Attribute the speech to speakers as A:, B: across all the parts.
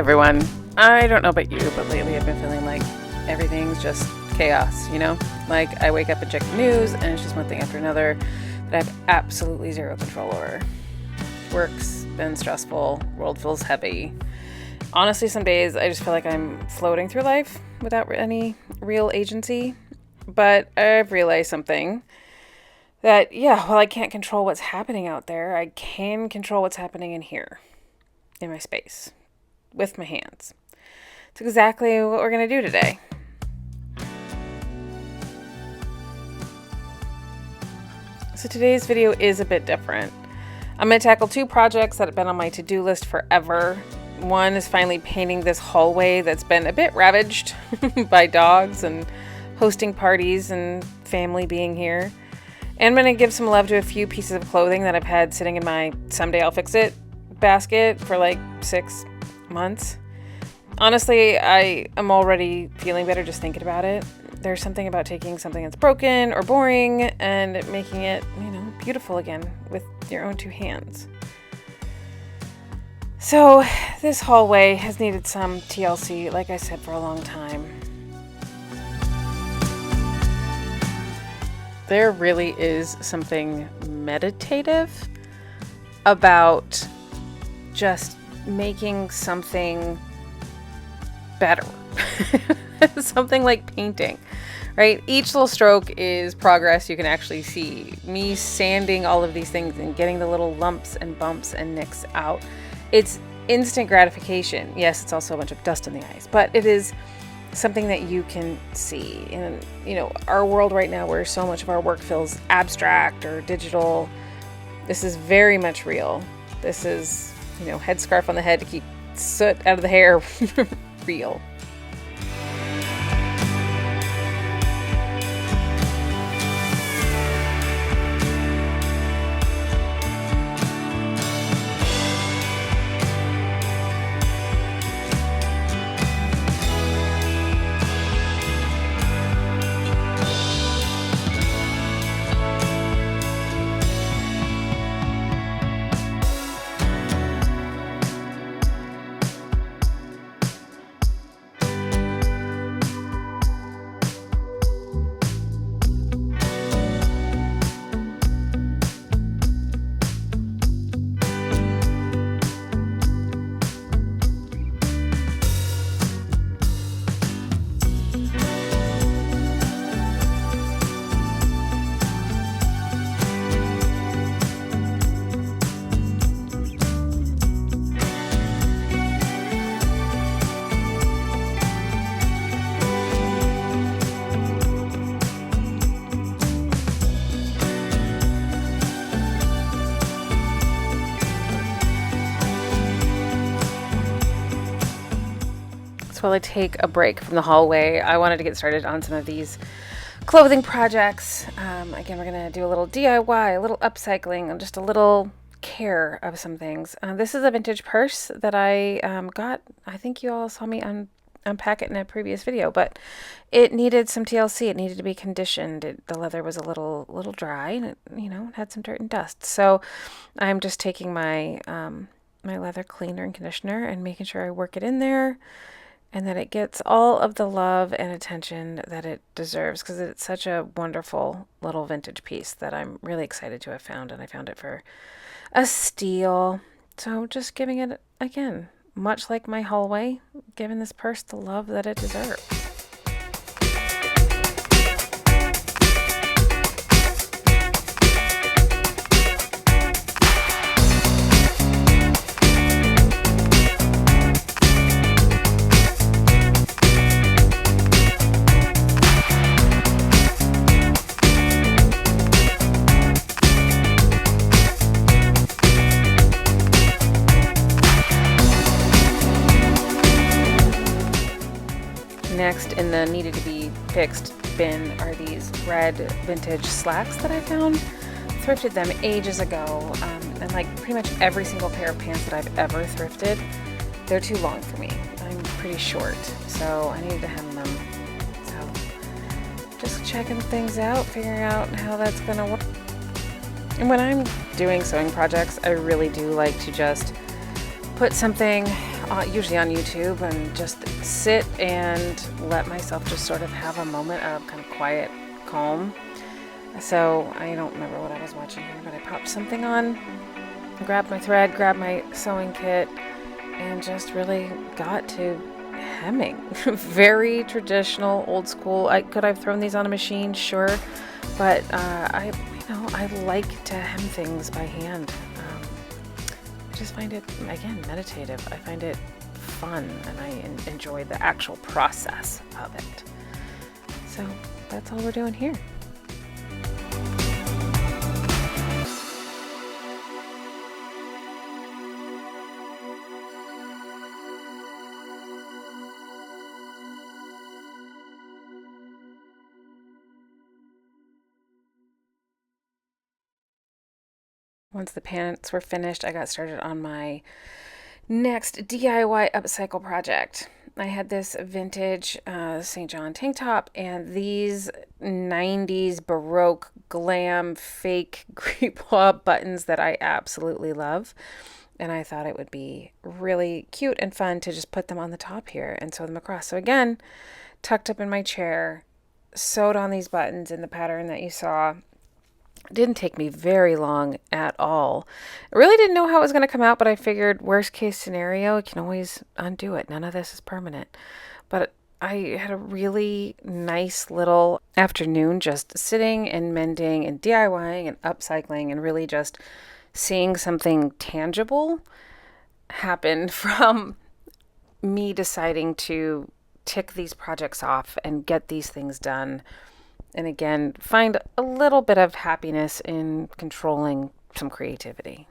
A: everyone. I don't know about you, but lately I've been feeling like everything's just chaos, you know? Like I wake up and check the news and it's just one thing after another that I have absolutely zero control over. Work's been stressful, world feels heavy. Honestly, some days I just feel like I'm floating through life without any real agency. But I've realized something that, while I can't control what's happening out there, I can control what's happening in here, in my space, with my hands. It's exactly what we're going to do today. So today's video is a bit different. I'm going to tackle two projects that have been on my to-do list forever. One is finally painting this hallway that's been a bit ravaged by dogs and hosting parties and family being here. And I'm going to give some love to a few pieces of clothing that I've had sitting in my someday I'll fix it basket for like 6 months. Honestly, I am already feeling better just thinking about it. There's something about taking something that's broken or boring and making it, beautiful again with your own two hands. So this hallway has needed some TLC, like I said, for a long time. There really is something meditative about just making something better. Something like painting, right? Each little stroke is progress you can actually see. Me sanding all of these things and getting the little lumps and bumps and nicks out. It's instant gratification. Yes, it's also a bunch of dust in the eyes, but it is something that you can see. And, our world right now where so much of our work feels abstract or digital, this is very much real. This is, headscarf on the head to keep soot out of the hair real. While I take a break from the hallway, I wanted to get started on some of these clothing projects. Again, we're going to do a little DIY, a little upcycling, and just a little care of some things. This is a vintage purse that I got. I think you all saw me unpack it in a previous video, but it needed some TLC. It needed to be conditioned. The leather was a little dry, and it had some dirt and dust. So I'm just taking my my leather cleaner and conditioner and making sure I work it in there, and that it gets all of the love and attention that it deserves, because it's such a wonderful little vintage piece that I'm really excited to have found, and I found it for a steal. So just giving it, again, much like my hallway, giving this purse the love that it deserves. Next in the needed to be fixed bin are these red vintage slacks that I found. Thrifted them ages ago, and like pretty much every single pair of pants that I've ever thrifted, they're too long for me. I'm pretty short, so I needed to hem them. So just checking things out, figuring out how that's gonna work. And when I'm doing sewing projects, I really do like to just put something usually on YouTube, and just sit and let myself just sort of have a moment of kind of quiet calm. So I don't remember what I was watching here, but I popped something on, grabbed my thread, grabbed my sewing kit, and just really got to hemming. Very traditional, old school. Could I've thrown these on a machine? Sure. But I like to hem things by hand. I just find it, again, meditative. I find it fun, and I enjoy the actual process of it. So that's all we're doing here. Once the pants were finished, I got started on my next DIY upcycle project. I had this vintage St. John tank top and these 90s Baroque glam fake grippoir buttons that I absolutely love. And I thought it would be really cute and fun to just put them on the top here and sew them across. So again, tucked up in my chair, sewed on these buttons in the pattern that you saw. It didn't take me very long at all. I really didn't know how it was going to come out, but I figured worst case scenario, you can always undo it. None of this is permanent. But I had a really nice little afternoon just sitting and mending and DIYing and upcycling and really just seeing something tangible happen from me deciding to tick these projects off and get these things done. And again, find a little bit of happiness in controlling some creativity.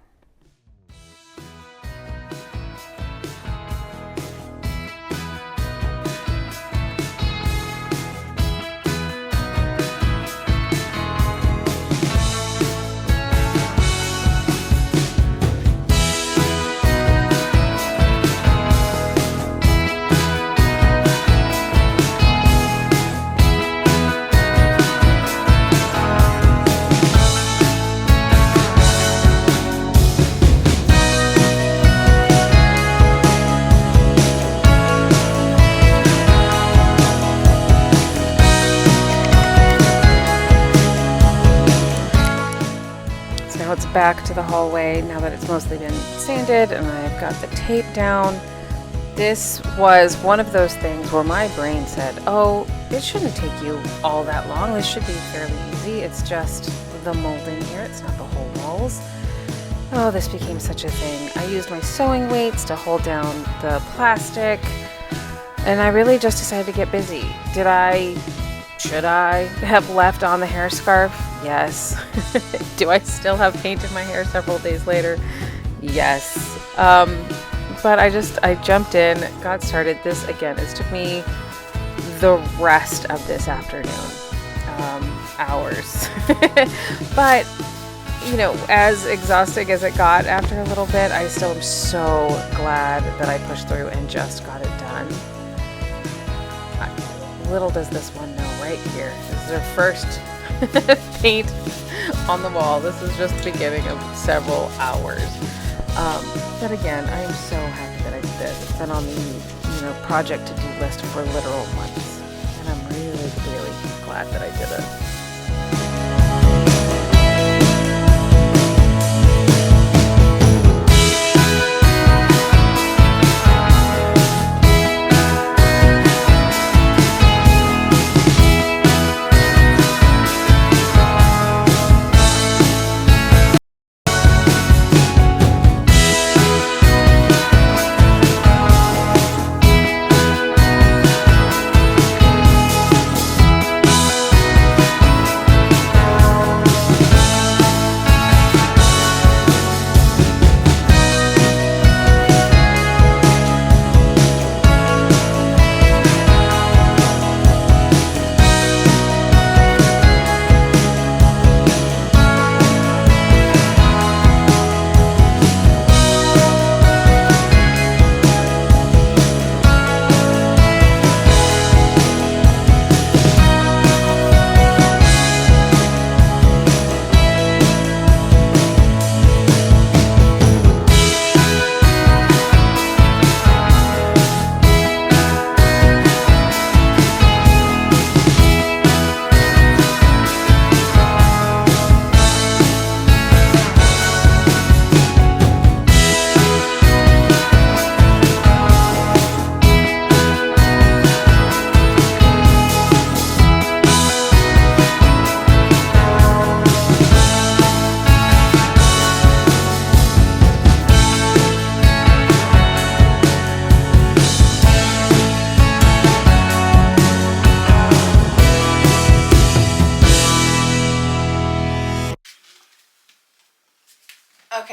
A: It's back to the hallway now that it's mostly been sanded and I've got the tape down. This was one of those things where my brain said, oh, it shouldn't take you all that long. This should be fairly easy. It's just the molding here. It's not the whole walls. Oh, this became such a thing. I used my sewing weights to hold down the plastic, and I really just decided to get busy. Should I have left on the hair scarf? Yes. Do I still have paint in my hair several days later? Yes. But I jumped in, got started. This, again, it took me the rest of this afternoon, hours. But, as exhausting as it got after a little bit, I still am so glad that I pushed through and just got it done. Little does this one know right here. This is their first paint on the wall. This is just the beginning of several hours. But again, I am so happy that I did this. It's been on the project to-do list for literal months. And I'm really, really glad that I did it.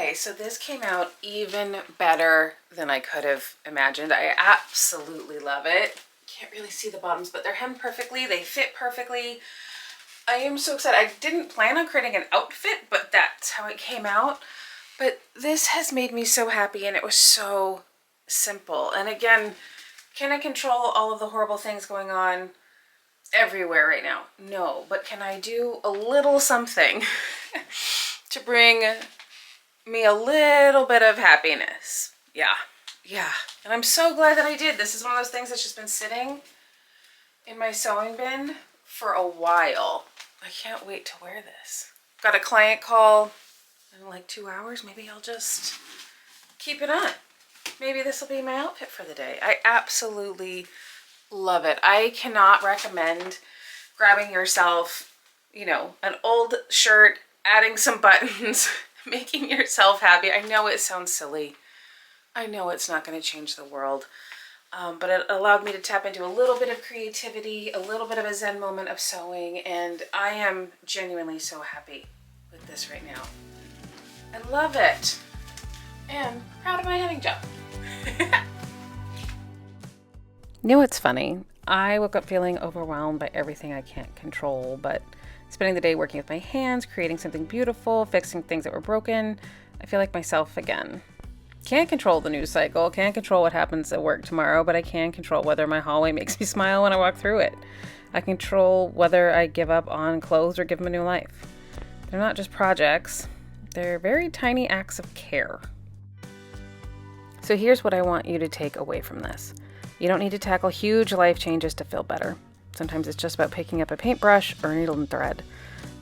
A: Okay, so this came out even better than I could have imagined. I absolutely love it. Can't really see the bottoms, but they're hemmed perfectly. They fit perfectly. I am so excited. I didn't plan on creating an outfit, but that's how it came out. But this has made me so happy, and it was so simple. And again, can I control all of the horrible things going on everywhere right now? No, but can I do a little something to bring me a little bit of happiness? Yeah. And I'm so glad that I did. This is one of those things that's just been sitting in my sewing bin for a while. I can't wait to wear this. Got a client call in like 2 hours. Maybe I'll just keep it on. Maybe this will be my outfit for the day. I absolutely love it. I cannot recommend grabbing yourself, you know, an old shirt, adding some buttons, making yourself happy. I know it sounds silly. I know it's not going to change the world, but it allowed me to tap into a little bit of creativity, a little bit of a Zen moment of sewing, and I am genuinely so happy with this right now. I love it, and proud of my hemming job. You know what's funny? I woke up feeling overwhelmed by everything I can't control, but spending the day working with my hands, creating something beautiful, fixing things that were broken, I feel like myself again. Can't control the news cycle, can't control what happens at work tomorrow, but I can control whether my hallway makes me smile when I walk through it. I control whether I give up on clothes or give them a new life. They're not just projects, they're very tiny acts of care. So here's what I want you to take away from this. You don't need to tackle huge life changes to feel better. Sometimes it's just about picking up a paintbrush or a needle and thread.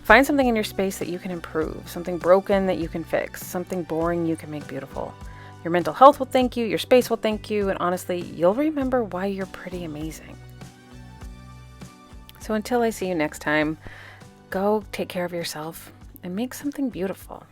A: Find something in your space that you can improve, something broken that you can fix, something boring you can make beautiful. Your mental health will thank you, your space will thank you, and honestly, you'll remember why you're pretty amazing. So until I see you next time, go take care of yourself and make something beautiful.